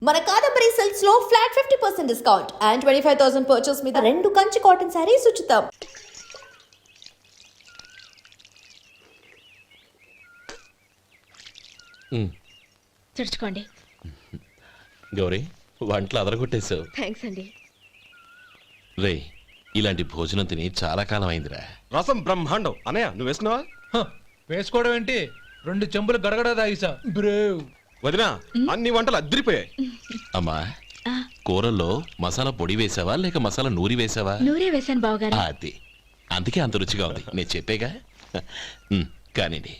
మన కాదంబరి సిల్క్స్ లో flat 50% discount and 25,000 purchase మీద 2 కంచి కాటన్ సారీస్ ఉచితం. చుడుచుకోండి. గౌరీ వంటలు అదరగొట్టేశావు. థ్యాంక్స్ అండి. రే ఇలాంటి భోజనం తిని చాలా కాలం అయిందిరా. రసం బ్రహ్మాండం. అనయ్య నువ్వు వేసుకున్నావా? వేసుకోవడం ఏంటి, 2 చెంబులు గడగడ తాగిసా. బ్రేవ్ వదినా అన్ని వంటలు అద్దరిపోయాయి. అమ్మా కూరల్లో మసాలా పొడి వేసావా లేక మసాలా నూరి వేసావా? నూరే వేసాను బావగారు. అది అందుకే అంత రుచిగా ఉంది. నేను చెప్పేగా. కానివ్వండి.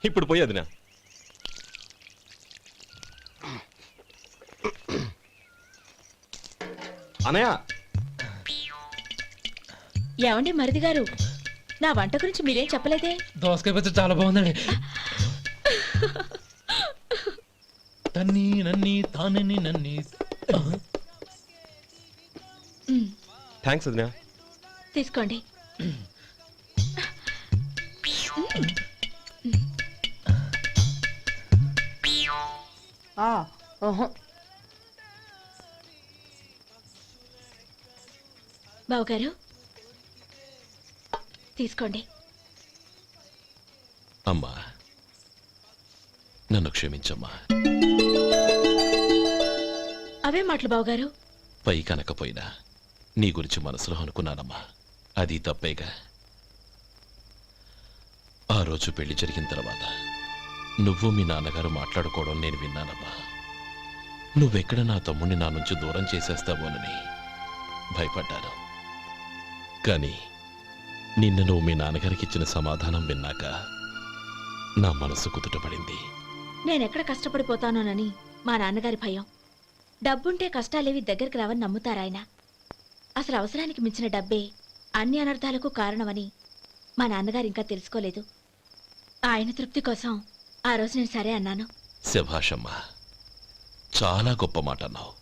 ఇప్పుడు పోయి వదినా. అనయ్య ఏమండి మరిది గారు, నా వంట గురించి మీరేం చెప్పలేదే? దోసకాయ పచ్చడి చాలా బాగుందండి. తన్ని నన్ని తానని నన్ని. థ్యాంక్స్ వదినా. తీసుకోండి. బావగారు తీసుకోండి. అమ్మా నన్ను క్షమించమ్మా. అవే మాటలు బావగారు. పై కనకపోయినా నీ గురించి మనసులో అనుకున్నానమ్మా. అది తప్పేగా. ఆ రోజు పెళ్లి జరిగిన తర్వాత నువ్వు మీ నాన్నగారు మాట్లాడుకోవడం నేను విన్నానమ్మా. నువ్వెక్కడ నా తమ్ముడిని నా నుంచి దూరం చేసేస్తావోనని భయపడ్డాను. కానీ నిన్న నువ్వు మీ నాన్నగారికి ఇచ్చిన సమాధానం విన్నాక నా మనసు కుదుటపడింది. నేనెక్కడ కష్టపడిపోతానోనని మా నాన్నగారి భయం. డబ్బుంటే కష్టాలేవి దగ్గరికి రావని నమ్ముతారాయన. అసలు అవసరానికి మించిన డబ్బే అన్ని అనర్థాలకు కారణమని మా నాన్నగారు ఇంకా తెలుసుకోలేదు. ఆయన తృప్తి కోసం ఆ రోజు నేను సరే అన్నాను. శభాషమ్మా, చాలా గొప్ప మాట అన్నావు.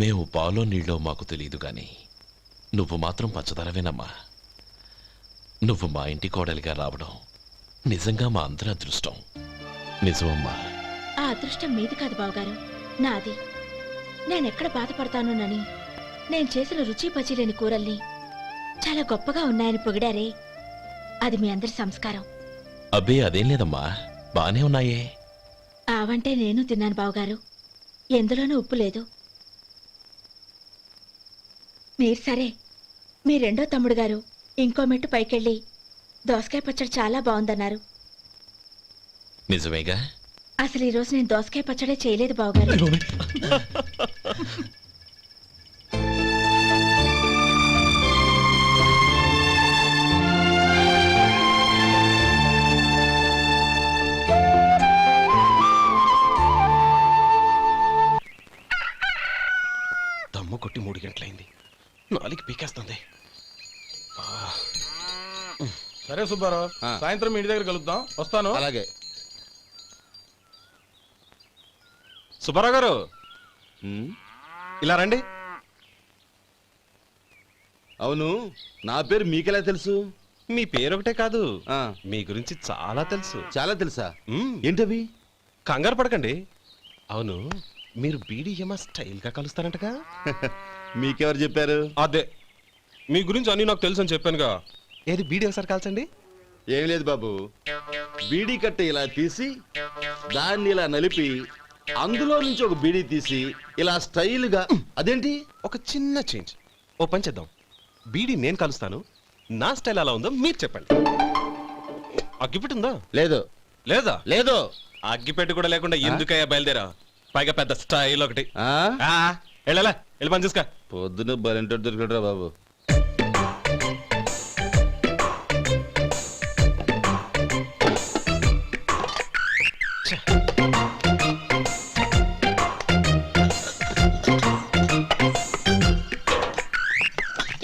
మేము పాలో నీళ్ళో మాకు తెలియదు గాని నువ్వు మాత్రం పచ్చదరవేనమ్మా. నువ్వు మా ఇంటి కోడలిగా రావడం నిజంగా మా అందరి అదృష్టం. నిజమమ్మా. ఆ అదృష్టం మీది కాదు బావగారు, నాది. నేనెక్కడ బాధపడతానోనని నేను చేసిన రుచి పచిలేని కూరల్ని చాలా గొప్పగా ఉన్నాయని పొగిడారే, అది మీ అందరి సంస్కారం. అబ్బే అదేం లేదమ్మా, బానే ఉన్నాయే. ఆవంటే నేను తిన్నాను బావగారు, ఎందులోనూ ఉప్పు లేదు. మీరు సరే, మీ రెండో తమ్ముడు గారు ఇంకో మెట్టు పైకెళ్ళి దోసకాయ పచ్చడి చాలా బాగుందన్నారు. నిజమేగా? అసలు ఈరోజు నేను దోసకాయ పచ్చడే చేయలేదు బావగారు. దమ్ము కొట్టి 3 గంటలైంది. 4కి పీకేస్తుంది. సరే సుబ్బారావు, సాయంత్రం ఇంటి దగ్గర కలుద్దాం. వస్తాను. అలాగే. సుబ్బారావు గారు ఇలా రండి. అవును, నా పేరు మీకెలా తెలుసు? మీ పేరు ఒకటే కాదు, మీ గురించి చాలా తెలుసు. చాలా తెలుసా? ఏంటవి? కంగారు పడకండి. అవును, మీరు బీడీఎంఆ స్టైల్గా కలుస్తారంటగా? మీకెవరు చెప్పారు? అదే మీ గురించి అన్ని నాకు తెలుసు అని చెప్పానుగా. ఏది బీడీ ఒకసారి కాల్చండి. ఏం లేదు బాబు, బీడీ కట్ట ఇలా తీసి దాన్ని ఇలా నలిపి అందులో నుంచి ఒక బీడీ తీసి ఇలా స్టైల్గా. అదేంటి? ఒక చిన్న చేంజ్. ఓ పని చేద్దాం, బీడీ నేను కలుస్తాను, నా స్టైల్ అలా ఉందో మీరు చెప్పండి. అగ్గిపెట్టి ఉందా? లేదు. లేదా? లేదు. అగ్గిపెట్టి కూడా లేకుండా ఎందుకయ్యా బయలుదేరా? పైగా పెద్ద స్టైల్ ఒకటి. వెళ్ళాలా, వెళ్ళి పని చూసుకో. పొద్దున బలింటోడు దొరికడరా బాబు.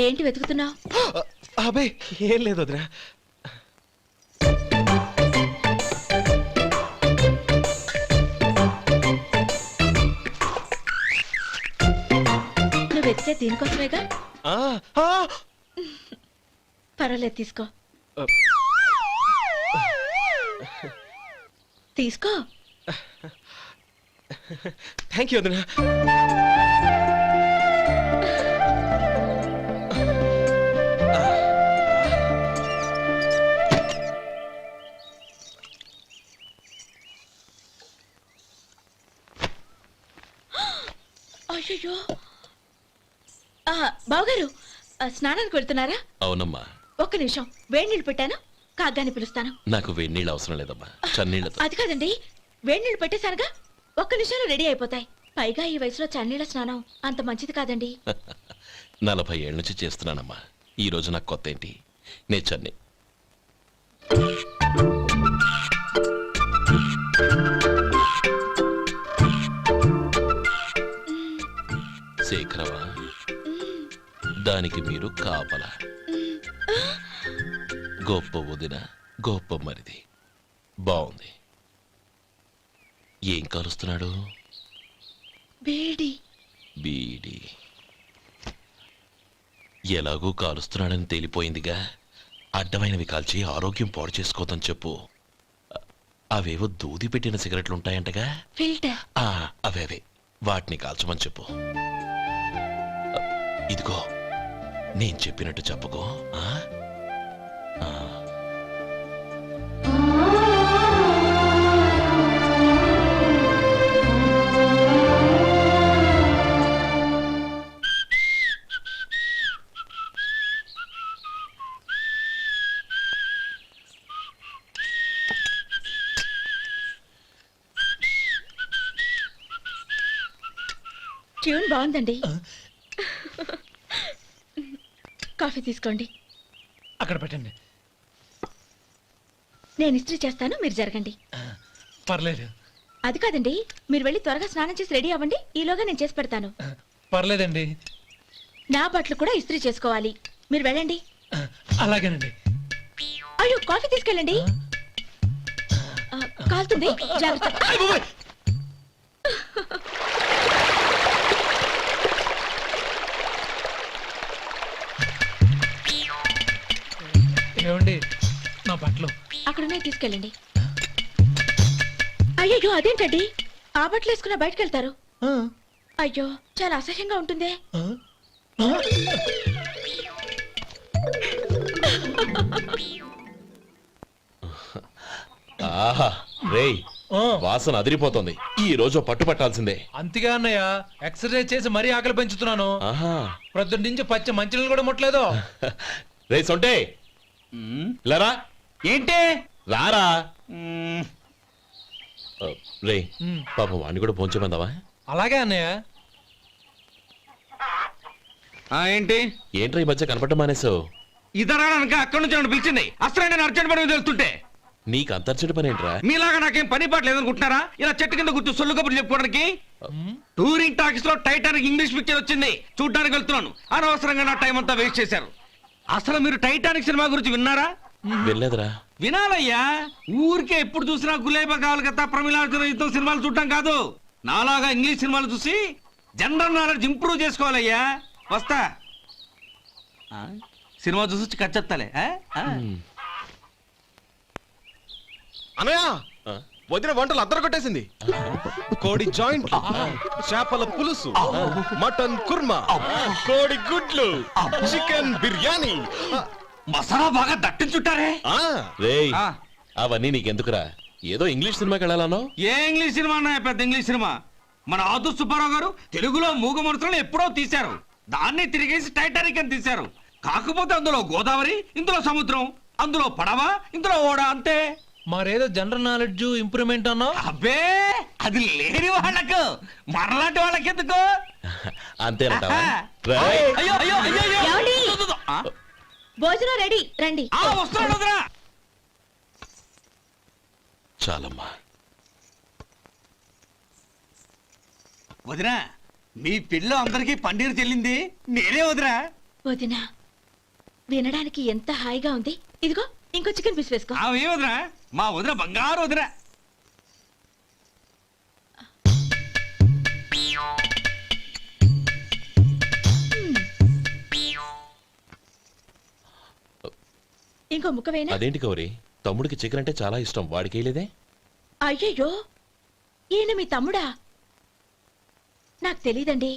ఏంటి వెతుకుతున్నావు? అబే ఏం లేదు వదినా. నువ్వు వెతికే దీనికోసమేగా. పర్వాలేదు, తీసుకో. తీసుకో. థ్యాంక్ యూ వదినా. అయ్యో బావగారు, స్నానానికి వెళ్తున్నారా? అవునమ్మా. ఒక్క నిమిషం, వేడి నీళ్ళు పెట్టాను, కాగ్గాని పిలుస్తాను. నాకు వేడి నీళ్ళు అవసరం లేదమ్మా, చన్నీళ్ళతో. అది కాదండి, వేడి నీళ్ళు పెట్టేశానుగా, ఒక్క నిమిషంలో రెడీ అయిపోతాయి. పైగా ఈ వయసులో చన్నీళ్ళ స్నానం అంత మంచిది కాదండి. 40 ఏళ్ళ నుంచి చేస్తున్నానమ్మా. ఈ రోజు నాకు కొత్త ఏంటి? నే చన్ని. శేఖరవా, దానికి మీరు కాపల. గొప్ప వదిన, గొప్ప మరిది. బాగుంది. ఏం కలుస్తున్నాడు? వేడి. బీడి. ఎలాగూ కాలుస్తున్నాడని తేలిపోయిందిగా. అడ్డమైనవి కాల్చి ఆరోగ్యం పాడు చేసుకోదని చెప్పు. అవేవో దూది పెట్టిన సిగరెట్లు ఉంటాయంటగా. ఫిల్టర్. అవే వాటిని కాల్చమని చెప్పు. ఇదిగో, నేను చెప్పినట్టు చెప్పుకో. ట్యూన్ బాగుందండి. కాఫీ తీసుకోండి. అక్కడ పెట్టండి. నేను ఇస్త్రీ చేస్తాను, మీరు జరగండి. పర్లేదు. అది కాదండి, మీరు వెళ్ళి త్వరగా స్నానం చేసి రెడీ అవ్వండి, ఈలోగా నేను చేసి పెడతాను. పర్లేదండి. నా బట్టలు కూడా ఇస్త్రీ చేసుకోవాలి, మీరు వెళ్ళండి. అలాగేనండి. అయ్యో, కాఫీ తీసుకెళ్ళండి. కాలుతుంది, జాగ్రత్త. ఏమండి, నా బట్టలు అక్కడనే తీసుకెళ్ళండి. అయ్యో, అదేంటండి, ఆ బట్టలు వేసుకున్న బయటకు వెళ్తారు? అయ్యో, చాలా అసహ్యంగా ఉంటుందే. ఆహా రేయ్, వాసన అదిరిపోతుంది. ఈ రోజు పట్టు పట్టాల్సిందే. అంతగా అన్నయ్య, ఎక్సర్సైజ్ చేసి మరీ ఆకలి పెంచుతున్నాను. ఆహా, ప్రొద్దున నుంచి పచ్చి మంచినీళ్ళు కూడా ముట్టలేదు. రే సొంటే, లరా ఏంటి రారా. రే పాపం వాడిని కూడా పోంచమందావా? అలాగే అన్నయ్య. ఏంటి ఏంట్రా ఈ మధ్య కనపడటం మానేసావు? ఇదనక అక్కడి నుంచి నన్ను పిలిచింది. అసలు నేను అర్జెంట్ పని తెలుస్తుంటే నీకు అంతర్చడి పని ఏంట్రా? మీలాగా నాకేం పని పాట లేదనుకుంటున్నారా? ఇలా చెట్టు కింద కూర్చో సొల్లు కబుర్లు చెప్పుకోవడానికి. టూరింగ్ టాకీస్ లో టైటానిక్ ఇంగ్లీష్ పిక్చర్ వచ్చింది, చూడ్డానికి వెళ్తున్నాను. అనవసరంగా నా టైం అంతా వేస్ట్ చేశారు. అసలు మీరు టైటానిక్ సినిమా గురించి విన్నారా? వెళ్ళలేదురా. వినాలయ్యా, ఊరికే ఎప్పుడు చూసినా గులేబా కావాలి కదా ప్రమిళార్జున యుద్ధం సినిమాలు చూడటం కాదు. నాలాగా ఇంగ్లీష్ సినిమాలు చూసి జనరల్ నాలెడ్జ్ ఇంప్రూవ్ చేసుకోవాలయ్యా. వస్తా. సినిమా చూసి కచ్చెత్తాలే. అనయ్య, వదిన వంటలు అద్దరు కొట్టేసింది. కోడి జాయింట్, చేపల పులుసు, మటన్ కుర్మా, కోడి గుడ్లు, చికెన్ బిర్యానీ, మసాలా బాగా దట్టించుంటారే. రేయ్, అవన్నీ నీకెందుకురా? ఏదో ఇంగ్లీష్ సినిమాకి వెళ్ళాలనో. ఏ ఇంగ్లీష్ సినిమా అన్నా? పెద్ద ఇంగ్లీష్ సినిమా. మన ఆదు సుబ్బారావు గారు తెలుగులో మూగమరుతులను ఎప్పుడో తీశారు. దాన్ని తిరిగేసి టైటానిక్ అని తీశారు. కాకపోతే అందులో గోదావరి, ఇందులో సముద్రం, అందులో పడవ, ఇందులో ఓడ, అంతే. మరేదో జనరల్ నాలెడ్జ్ ఇంప్రూవ్మెంట్ అన్నా? అబ్బే, అది లేని వాళ్ళకు, మరలాంటి వాళ్ళకి ఎందుకు? అంతేనంటావా? అయ్యో అయ్యో అయ్యో అయ్యో. ఏమండి? ఆ, భోజనం రెడీ, రండి. వస్తున్నాడు వదరా. చాలమ్మా. వదినా, మీ పిల్ల అందరికీ పన్నీరు చెల్లింది నేనే వదినా. వదినా, వినడానికి ఎంత హాయిగా ఉంది. ఇదిగో ఇంకో చికెన్ పీస్ వేసుకో. ఏ వదినా, మా వదిన బంగారు వదినా. ఇంకో ముక్క వేయనా? అదేంటి గౌరీ, తమ్ముడికి చికెన్ అంటే చాలా ఇష్టం, వాడికి వేయలేదే? అయ్యయ్యో, ఈయన మీ తమ్ముడా? నాకు తెలీదండి.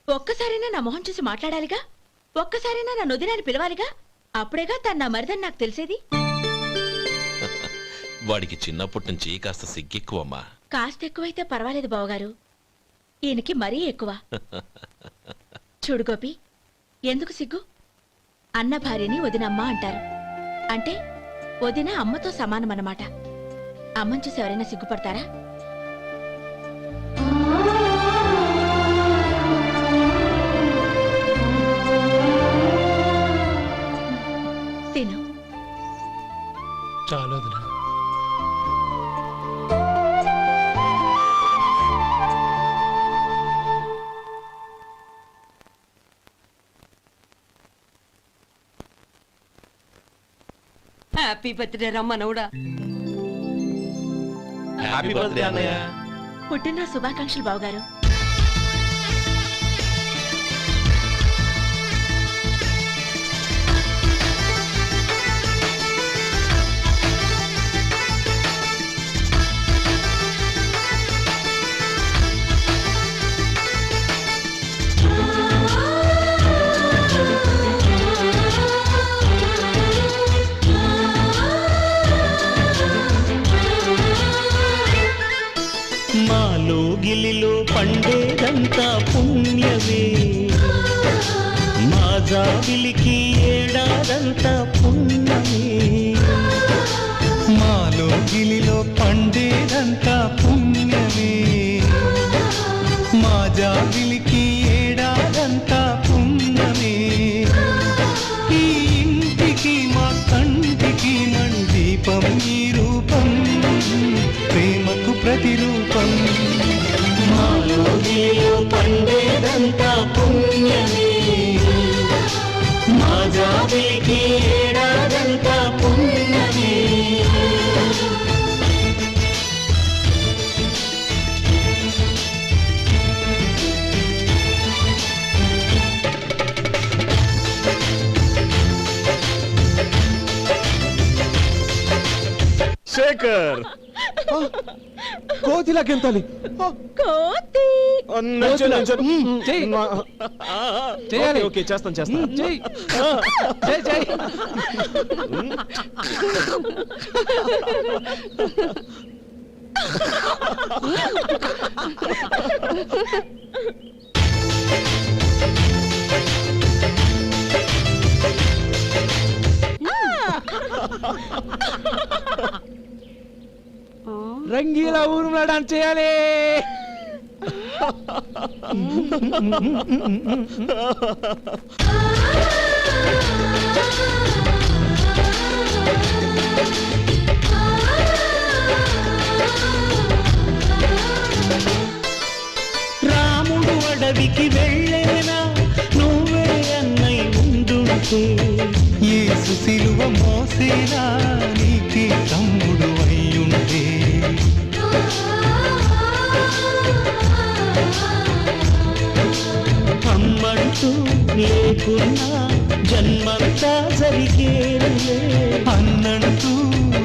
ఒక్కసారైనా నా మొహం చూసి మాట్లాడాలిగా, ఒక్కసారైనా నా నొదినాన్ని పిలవాలిగా, అప్పుడేగా తను నా మరిదని నాకు తెలిసేది. వాడికి చిన్నప్పటి నుంచి కాస్త సిగ్గెక్కువమ్మా. కాస్త ఎక్కువైతే పర్వాలేదు బావగారు, ఈయనకి మరీ ఎక్కువ. చూడు గోపి, ఎందుకు సిగ్గు? అన్న భార్యని వదినమ్మ అంటారు. అంటే వదిన అమ్మతో సమానం అన్నమాట. అమ్మని చూసి ఎవరైనా సిగ్గుపడతారా? తిను. చాలా వదినా. హ్యాపీ బర్త్డే రమ్మనవుడా. హ్యాపీ బర్త్డే అన్నయ్య. పుట్టిన శుభాకాంక్షలు బావగారు. మాలో గిలిలో పండేదంతా పుణ్యమే, మా జాబిలికి ఏడాదంతా పుణ్యమే. మాలో గిలిలో పండేదంతా పుణ్యమే, మా జాబిలికి ఏడాదంతా పుణ్యమే. ఈ ఇంటికి మా కంటికి మండీపం ఈ రూపం, ప్రేమకు ప్రతిరూపం. మాలో గిలిలో పండేదంతా పుణ్యమే, మా జాబిలికి ఏడాదంతా పుణ్యమే. శేఖర్ కోతిలా గెంతాలి. కోతి చేయాలి. ఓకే చేస్తాను చేస్తాను. చెయ్. చెయ్, చెయ్. రంగీలా ఊరు డాన్స్ చేయాలి. రాముడు అడవికి వెళ్ళేనా, నువ్వే అన్నై ఉండుంటే, యేసు సిలువ మోసేనా, నీకే తమ్ముడు అయ్యుంటే. అమ్మంటూ లేకున్నా జన్మంతా జరిగేలే, అన్నంటూ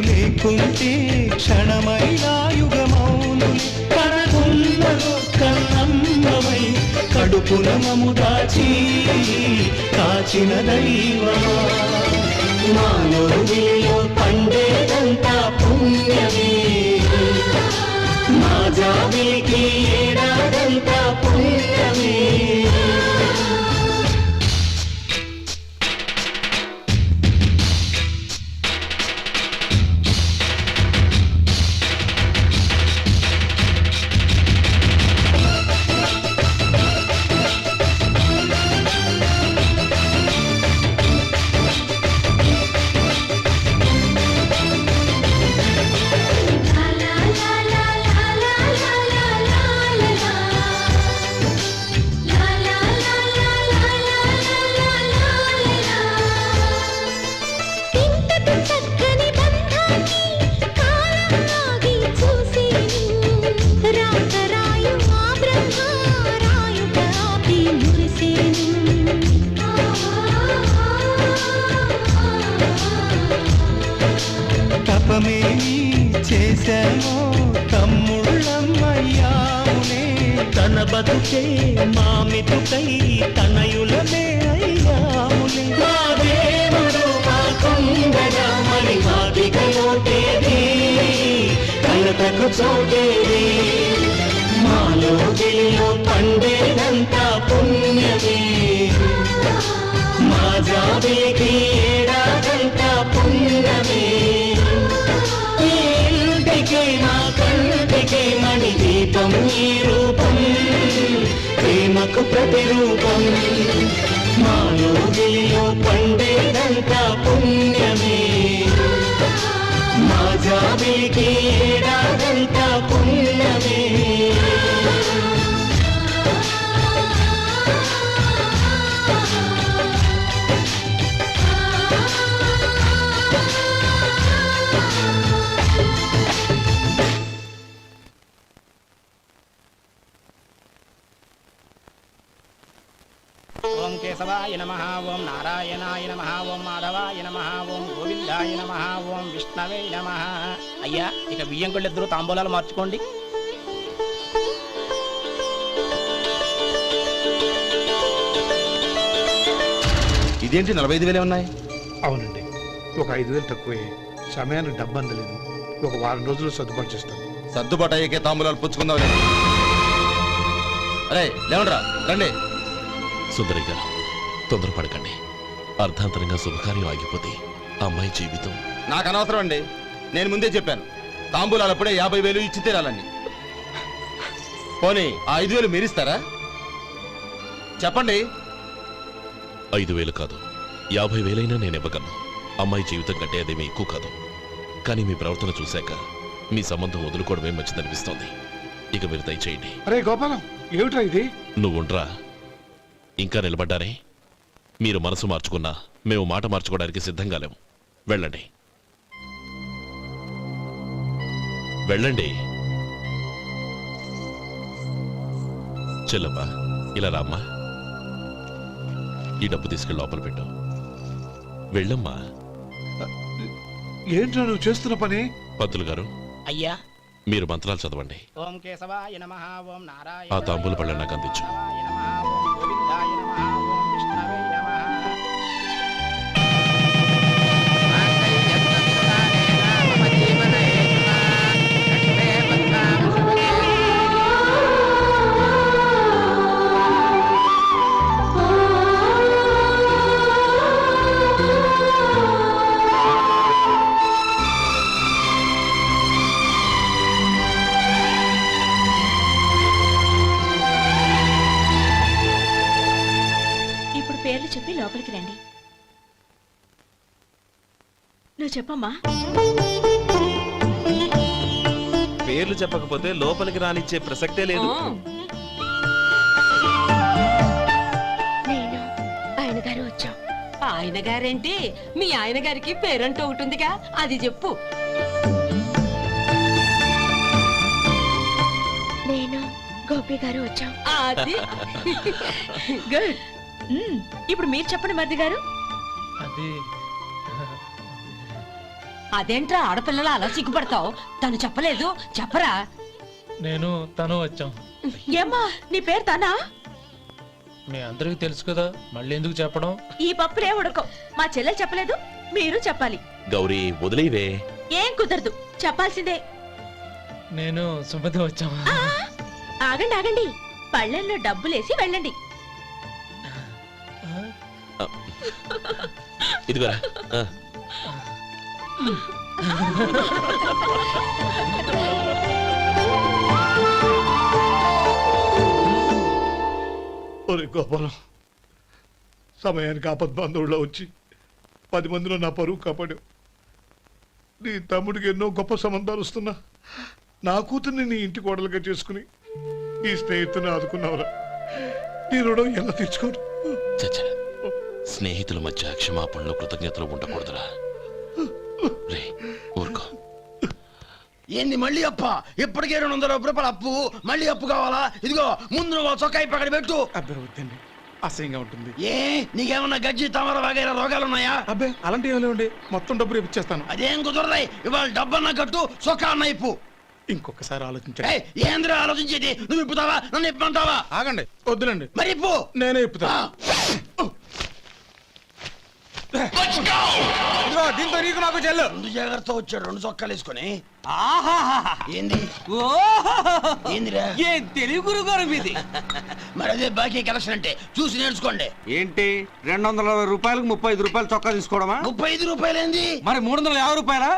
లేకుంటే క్షణమైనా యుగమౌనులే. కడకున్న కన్నమ్మవై కడుపున మము దాచి కాచిన దైవమా, మాలో గిలిలో పండేదంతా పుణ్యమే, మా జాబిలికి ఏడాదంతా పుణ్యమే. తపమేమి చేశామో బతుకే మామితుకై తనయులమే అయ్యాములే మా దేవుడు మా కొండగా మరి మాదిగలో తేది కలతకు చోటేది మాలో గిలిలో పండేదంతా పుణ్యమే మా జాబిలికి ఏడాదంతా పుణ్యమే ఈ ఇంటికి మా కంటికి మణి దీపం ఈ రూపం ప్రేమకు ప్రతిరూపం మాలో గిలిలో పండేదంతా పుణ్యమే మా జాబిలికి ఏడాదంతా పుణ్యమే ఓం కేశవాయ నమః ఓం నారాయణాయ నమః ఓం మాధవాయ నమః ఓం గోవిందాయ నమః ఓం విష్ణవే నమః. అయ్యా ఇక బియ్యం కొళ్ళిద్దరూ తాంబూలాలు మార్చుకోండి. ఇదేంటి 45,000 ఉన్నాయి? అవునండి, ఒక 5,000 తక్కువే. సమయానికి డబ్బు అందలేదు. ఒక వారం రోజులు సర్దుబాటు చేస్తాను. సర్దుబాటు అయ్యకే తాంబూలాలు పుచ్చుకుందాం. అరే లేవండ్రా రండి. సుందరి గారు తొందరపడకండి. అర్ధాంతరంగా శుభకార్యం ఆగిపోతే అమ్మాయి జీవితం. నాకు అనవసరం అండి, నేను ముందే చెప్పాను. తాంబూలాలు అప్పుడే 50,000 ఇచ్చి తీరాలండి. పోనీ ఆ 5,000 మీరిస్తారా? చెప్పండి. 5,000 కాదు, 50,000 నేను ఇవ్వగలను. అమ్మాయి జీవితం కంటే అదేమీ ఎక్కువ కాదు. కానీ మీ ప్రవర్తన చూశాక మీ సంబంధం వదులుకోవడమే మంచిదనిపిస్తోంది. ఇక మీరు దయచేయండి. అరే గోపాలం, ఏమిట్రా ఇది? నువ్వుండ్రా, ఇంకా నిలబడ్డారే. మీరు మనసు మార్చుకున్నా మేము మాట మార్చుకోవడానికి సిద్ధంగా లేము. వెళ్ళండి వెళ్ళండి. చెల్లమ్మా ఇలా రామ్మా. ఈ డబ్బు తీసుకెళ్ళి లోపల పెట్టు. వెళ్ళమ్మా. ఏంట్రా నువ్వు చేస్తున్న పని? పంతులు గారు, అయ్యా మీరు మంత్రాలు చదవండి. ఓం కేశవాయ నమః ఓం నారాయణ ఆ తాంబూల పళ్ళ నాకు అందించు. గోవిందాయ నమః ఓం విష్ణవే నమః. ఇప్పుడు పేర్లు చెప్పి లోపలికి రండి. నువ్వు చెప్పమ్మా. పేర్లు చెప్పకపోతే లోపలికి రానిచ్చే ప్రసక్తే లేదు. నేను ఆయన గారు వచ్చాం. ఆయన గారేంటి, మీ ఆయన గారికి పేరంటూ ఒకటి ఉందిగా, అది చెప్పు. నేను గోపి గారు వచ్చాం. అది గుడ్. ఇప్పుడు మీరు చెప్పండి మరిది గారు. అది అదేంట్రా ఆడపిల్లలు అలా సిగ్గుపడతావు? తను చెప్పలేదు, చెప్పరా. నేను తను వచ్చాం. ఏమ్మా నీ పేరు తానా? మీ అందరికీ తెలుసు కదా, మళ్ళీ ఎందుకు చెప్పడం? ఈ పప్పులే ఉడకం. మా చెల్లెలు చెప్పలేదు, మీరు చెప్పాలి. గౌరీ వదిలేవే. ఏం కుదరదు, చెప్పాల్సిందే. నేను సుమతి వచ్చాం. ఆ, ఆగండి ఆగండి, పళ్ళెంలో డబ్బులేసి వెళ్ళండి. ఇదిగోరా. ఒరే గోపాలం, సమయానికి ఆపద్బంధువుల్లో వచ్చి 10 మందిలో నా పరువు కాపాడావు. నీ తమ్ముడికి ఎన్నో గొప్ప సంబంధాలు వస్తున్నా నా కూతుర్ని నీ ఇంటి కోడలుగా చేసుకుని ఈ స్నేహితుని ఆదుకున్నావురా. నీ రుణం ఎలా తీర్చుకోరు? చచ్చ, స్నేహితుల మధ్య క్షమాపణలు కృతజ్ఞతలు ఉండకూడదురా. రే ఊరుకో. ఏంది మళ్ళీ అప్ప? ఇప్పటికే 200 రూపాయలు అప్పు, మళ్ళీ అప్పు కావాలా? ఇదిగో ముందు నువ్వు చొక్కాయి పక్కన పెట్టు. అబ్బే వద్దండి, అసహ్యంగా ఉంటుంది. ఏ నీకేమన్నా గజ్జి తమర వగైరా రోగాలున్నాయా? అబ్బే అలాంటి ఏమి లేవండి, మొత్తం డబ్బు రేపు ఇచ్చేస్తాను. అదేం కుదరదాయి. ఇవాళ డబ్బన్నా కట్టు, చొక్కా అన్న ఇప్పు. ఇంకొకసారి ఆలోచించండి. ఏంద్ర ఆలోచించేది? నువ్వు ఇప్పుతావా నన్ను ఇప్పమంటావా? ఆగండి, వద్దులండి, మరి ఇప్పు. నేనే ఇప్పుతా. ఇదిగో, దీంతో నీకు నాకు చెల్లు. ముందు జాగ్రత్త వచ్చాడు 2 చొక్కాలు వేసుకొని. ఆహాహాహా. ఏంది ఓహోహోహో. ఏందిరా? ఏం తెలివి గురుగారు మీది. మరి అదే బాకీ కలెక్షన్ అంటే చూసి నేర్చుకోండి. ఏంటి 220 రూపాయలకు 35 రూపాయలు చొక్కా తీసుకోవడమా? 35 రూపాయలు ఏంది? మరి 350 రూపాయలా?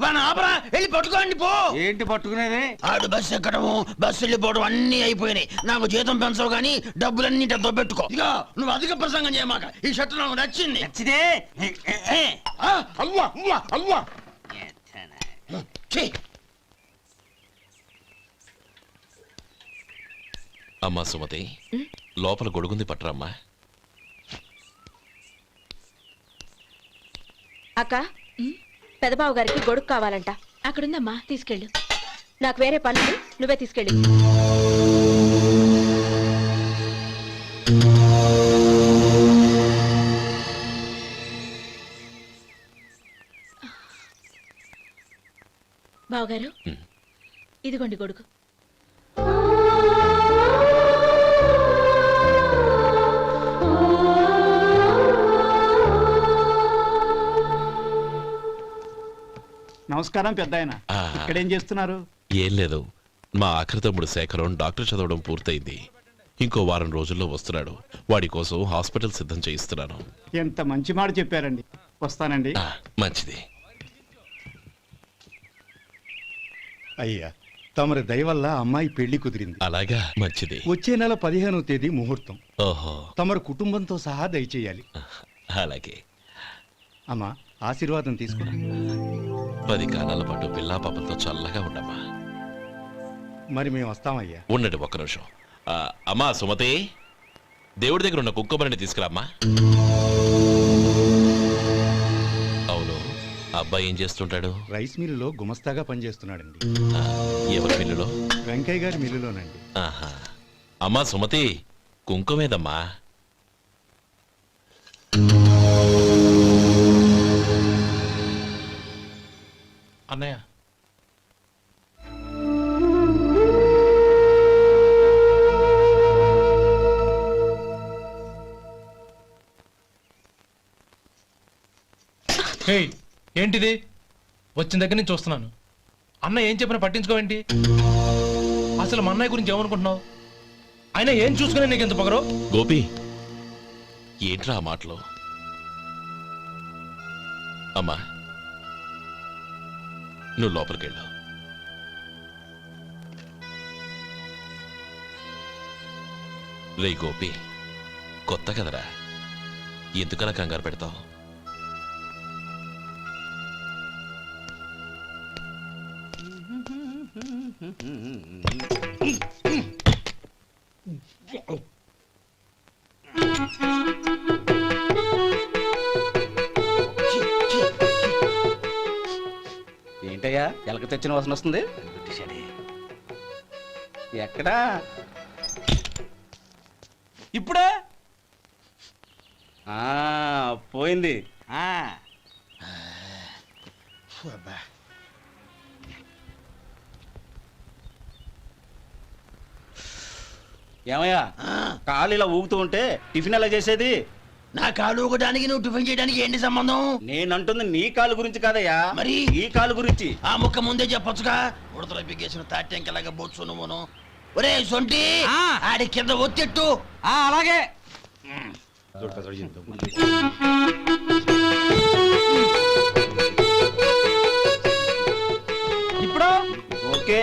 వాడిని ఆపరా, వెళ్ళి పట్టుకోండి పో. ఏంటి పట్టుకునేది? ఆడు బస్సు ఎక్కడము బస్సు వెళ్ళిపోవడం అన్ని అయిపోయినాయి. నాకు జీతం పెంచవు కానీ డబ్బులన్నీ దొబ్బెట్టుకో. ఇక నువ్వు అధిక ప్రసంగం చేయమాక. ఈ షర్ట్ నాకు నచ్చింది. నచ్చితే అవ్వా అవ్వా అవ్వా. అమ్మా సుమతి, లోపల గొడుగుంది పట్టరమ్మా. అక్క పెదబాబు గారికి గొడుగు కావాలంట. అక్కడుందమ్మా, తీసుకెళ్ళు. నాకు వేరే పనులు, నువ్వే తీసుకెళ్ళు. బావగారు, ఇదిగోండి గొడుగు. నమస్కారం పెద్దాయన. ఆ. ఇక్కడేం చేస్తున్నారు? ఏం లేదు, మా ఆఖరి తమ్ముడు శేఖరం డాక్టర్ చదవడం పూర్తయింది. ఇంకో వారం రోజుల్లో వస్తున్నాడు. వాడి కోసం హాస్పిటల్ సిద్ధం చేయిస్తున్నాను. ఎంత మంచి మాట చెప్పారండి. వస్తానండి. మంచిది. అయ్యా, తమరి దయ వల్ల అమ్మాయి పెళ్లి కుదిరింది. అలాగా, మంచిది. వచ్చే నెల 15వ తేదీ ముహూర్తం. ఓహో, తమరు కుటుంబంతో సహా దయచేయాలి. అలాగే. అమ్మా, ఆశీర్వాదం తీసుకురా. 10 కాలాల పాటు పిల్లా పాపలతో చల్లగా ఉండమ్మా. మరి మేము వస్తామయ్యా. ఉండండి ఒక్క నిమిషం. అమ్మా సుమతి, దేవుడి దగ్గర ఉన్న కుక్కమరిని తీసుకురామ్మా. అవును, అబ్బాయి ఏం చేస్తుంటాడు? రైస్ మిల్లులో గుమస్తాగా పనిచేస్తున్నాడండి. ఎవరి మిల్లులో? వెంకయ్య గారి మిల్లులోనండి. ఆహా. అమ్మా సుమతి, కుంకుమేదమ్మా? అన్నయ్య, హేయ్, ఏంటిది? వచ్చిన దగ్గర నుంచి చూస్తున్నాను. అన్న ఏం చెప్పినా పట్టించుకోవేంటి? అసలు మా అన్నయ్య గురించి ఏమనుకుంటున్నావు? ఆయన ఏం చూసుకునే నీకు ఎంత పొగరు? గోపి, ఏంట్రా ఆ మాటలు? అమ్మా, నువ్వు లోపలికెళ్ళు. రే గోపి, కొత్త కదరా, ఎందుకలా కంగారు పెడతావు? ఏంటయ్యా, ఎలక తెచ్చిన వాసన వస్తుంది? ఎక్కడా? ఇప్పుడే పోయింది. ఏమయ్యా, కాలు ఇలా ఊగుతూ ఉంటే టిఫిన్ ఎలా చేసేది? నా కాలు ఊగడానికి నువ్వు టిఫిన్ చేయడానికి ఏంటి సంబంధం? నేనంటుంది నీ కాలు గురించి కాదయ్యా, మరి ఈ కాలు గురించి. ఆ ముక్క ముందే చెప్పొచ్చుగా. ఉడతలో పిగేసిన తాట్యంకలాగా బొచ్చు నువ్వును. ఒరే సొంటి, ఆడి కింద ఒత్తెట్టు. అలాగే. ఇప్పుడు ఓకే.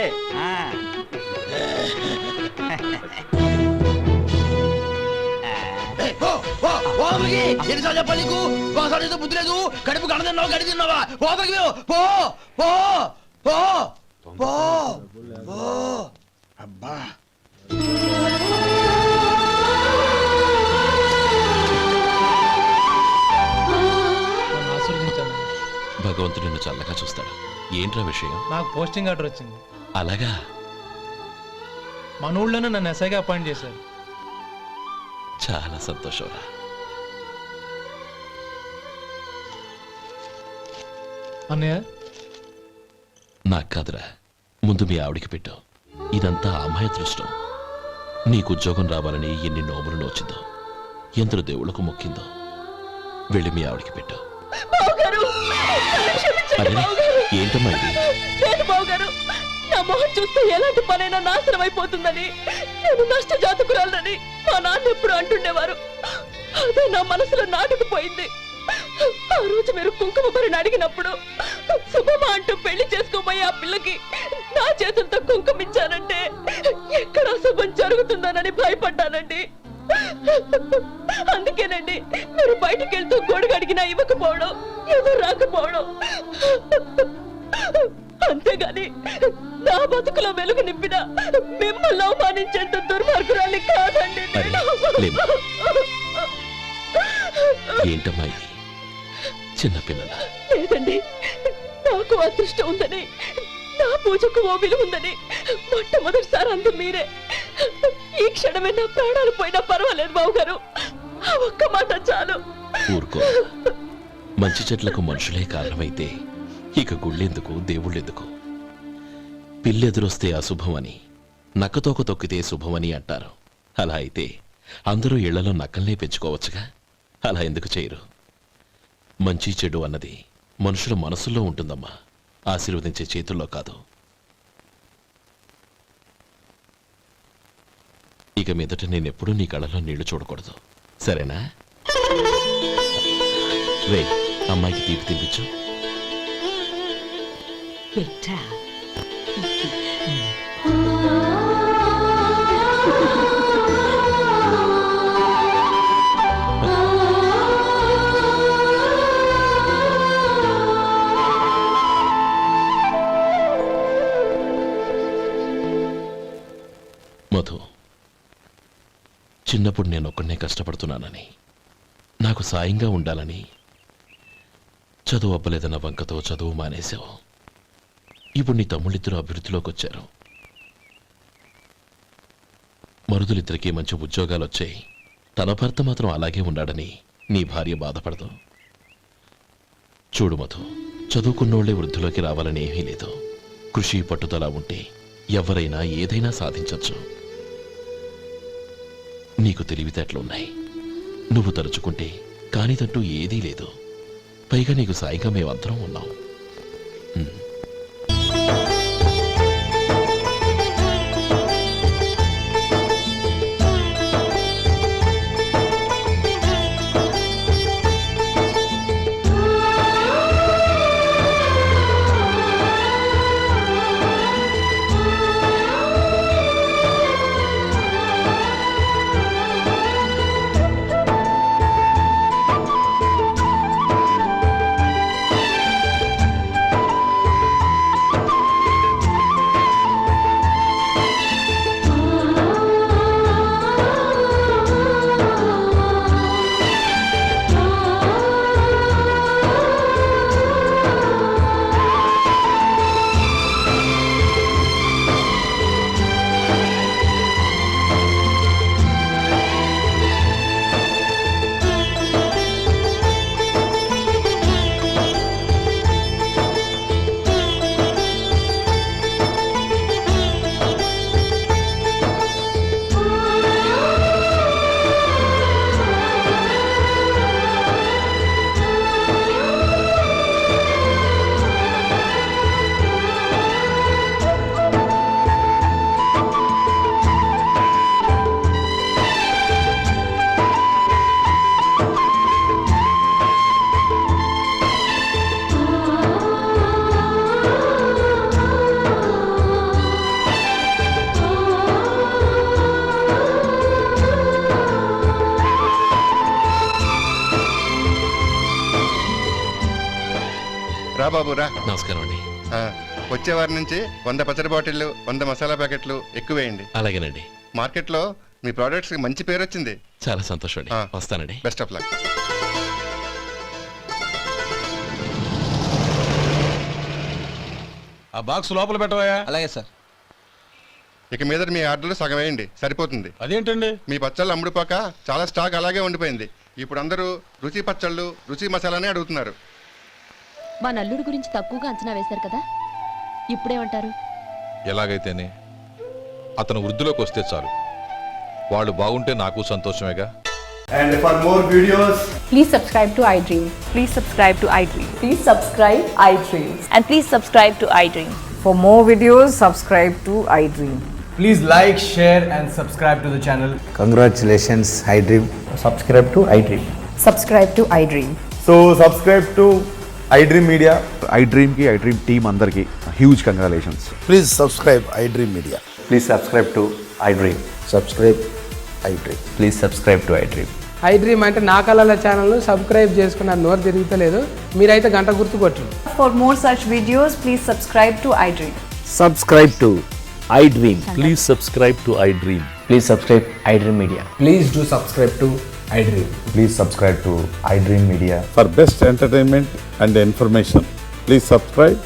ఎన్నిసార్లు చెప్పాలి నీకు? ఒకసారి ఏదో బుద్ధి లేదు. కడుపు కడదన్నావు, గడి తిన్నావా? పోతకి పో పో పో పో పో. అబ్బా, నన్ను ఆశీర్వదించాను. భగవంతుడు నిన్ను చల్లగా చూస్తాడు. ఏంట్రా విషయం? నాకు పోస్టింగ్ ఆర్డర్ వచ్చింది. అలాగా? మన ఊళ్ళోనే నన్ను ఎస్ఐగా అపాయింట్ చేశారు. చాలా సంతోషంరా. అన్నయ్య, నాకు కాదురా, ముందు మీ ఆవిడికి పెట్టు. ఇదంతా ఆ అమ్మాయి అదృష్టం. నీకు ఉద్యోగం రావాలని ఎన్ని నోములు నోచిందో, ఎందరు దేవుళ్ళకు మొక్కిందో. వెళ్ళి మీ ఆవిడికి పెట్టు. బావగారు, నన్ను క్షమించండి అరే బావగారు. ఏంటమ్మా ఇది? లేదు బావగారు, నా మొహం చూస్తే ఎలాంటి పనైనా నాశనం అయిపోతుందని, నేను నష్ట జాతకురాలని మా నాన్న ఎప్పుడు అంటుండేవారు. అదే నా మనసులో నాటుకుపోయింది. ఆ రోజు మీరు కుంకుమ భరిని అడిగినప్పుడు శుభమా అంటూ పెళ్లి చేసుకోబోయే ఆ పిల్లకి నా చేతులతో కుంకుమ ఇచ్చానంటే ఎక్కడ శుభం జరుగుతుందోనని భయపడ్డానండి. అందుకేనండి మీరు బయటికి వెళ్తూ గొడుగు అడిగినా ఇవ్వకపోవడం, ఎదురు రాకపోవడం. అంతేగాని నా బతుకులో వెలుగు నింపిన మిమ్మల్ని అవమానించేంత దుర్మార్గురాలి కాదండి అరే, లేమ్మా. ఏంటమ్మా ఇది? చిన్నపిల్లల లేదండి, నాకు అదృష్టం ఉందని, నా పూజకు ఓ విలువ ఉందని మొట్టమొదటిసారి అందు మీరే. ఈ క్షణమే నా ప్రాణాలు పోయినా పర్వాలేదు బావగారు, ఆ ఒక్క మాట చాలు. ఊరుకో. మంచి చెట్లకు మనుషులే కారణమైతే ఇక గుళ్ళెందుకు, దేవుళ్ళెందుకు? పిల్లెదురొస్తే అశుభమని, నక్కతోక తొక్కితే శుభమని అంటారు. అలా అయితే అందరూ ఇళ్లలో నక్కల్నే పెంచుకోవచ్చుగా. అలా ఎందుకు చేయరు? మంచి చెడు అన్నది మనుషుల మనసుల్లో ఉంటుందమ్మా, ఆశీర్వదించే చేతుల్లో కాదు. ఇక మీదట నేనెప్పుడూ నీ కళ్ళలో నీళ్లు చూడకూడదు, సరేనా? రే, అమ్మాయికి తీపి తినిపించు. మధు, చిన్నప్పుడు నేను ఒక్కడనే కష్టపడుతున్నానని, నాకు సాయంగా ఉండాలని చదువు అవ్వలేదన్న వంకతో చదువు మానేశావు. ఇప్పుడు నీ తమ్ముళ్ళిద్దరూ అభివృద్ధిలోకి వచ్చారు. మరుదులిద్దరికీ మంచి ఉద్యోగాలు వచ్చాయి. తన భర్త మాత్రం అలాగే ఉన్నాడని నీ భార్య బాధపడదు. చూడు మధు, చదువుకున్నోళ్లే వృద్ధిలోకి రావాలని ఏమీ లేదు. కృషి పట్టుదల ఉంటే ఎవరైనా ఏదైనా సాధించవచ్చు. నీకు తెలివితేటలున్నాయి. నువ్వు తలుచుకుంటే కానిదంటూ ఏదీ లేదు. పైగా నీకు సాయిగా మేమందరం ఉన్నాం. రా బాబు రా. నమస్కారం అండి. వచ్చే వారి నుంచి 100 పచ్చడి బాటిళ్లు, 100 మసాలా ప్యాకెట్లు ఎక్కువేయండి. అలాగేనండి. మార్కెట్లో మీ ప్రోడక్ట్స్ మంచి పేరు వచ్చింది. చాలా సంతోషం అండి. వస్తానండి. Best of luck. ఆ బాక్స్ లోపల పెట్టవా? అలాగే సార్. ఇక మీద మీ ఆర్డర్లు సగం వేయండి, సరిపోతుంది. అదేంటండి? మీ పచ్చళ్ళు అమ్ముడుపోక చాలా స్టాక్ అలాగే ఉండిపోయింది. ఇప్పుడు అందరూ రుచి పచ్చళ్ళు, రుచి మసాలానే అడుగుతున్నారు. మా నల్లుడి గురించి తక్కువగా అంచనా వేశారు కదా, ఇప్పుడేమంటారు? ఎలాగైతేనే అతను వృద్ధిలోకి వస్తే చాలు. వాళ్ళు బాగుంటే నాకు సంతోషమేగా. And for more videos, Please subscribe to iDream. Please subscribe to iDream. Please subscribe iDream. And please subscribe to iDream. For more videos, subscribe to iDream. please like, share and subscribe to the channel. Congratulations, iDream. Subscribe to iDream. Subscribe to iDream. So subscribe to iDream Media. iDream కి iDream team అందరికి huge congratulations. Please subscribe iDream Media. Please subscribe to iDream. Subscribe iDream. Please subscribe to iDream. iDream అంటే నా కళల channel subscribe చేసుకున్న నోరు తిరుగుతలేదు. మీరైతే గంట గుర్తు కొట్టండి. For more such videos, please subscribe to iDream. Subscribe to iDream. Please subscribe to I dream. Please subscribe iDream Media. Please do subscribe to iDream. Please subscribe to iDream Media. For best entertainment and information please subscribe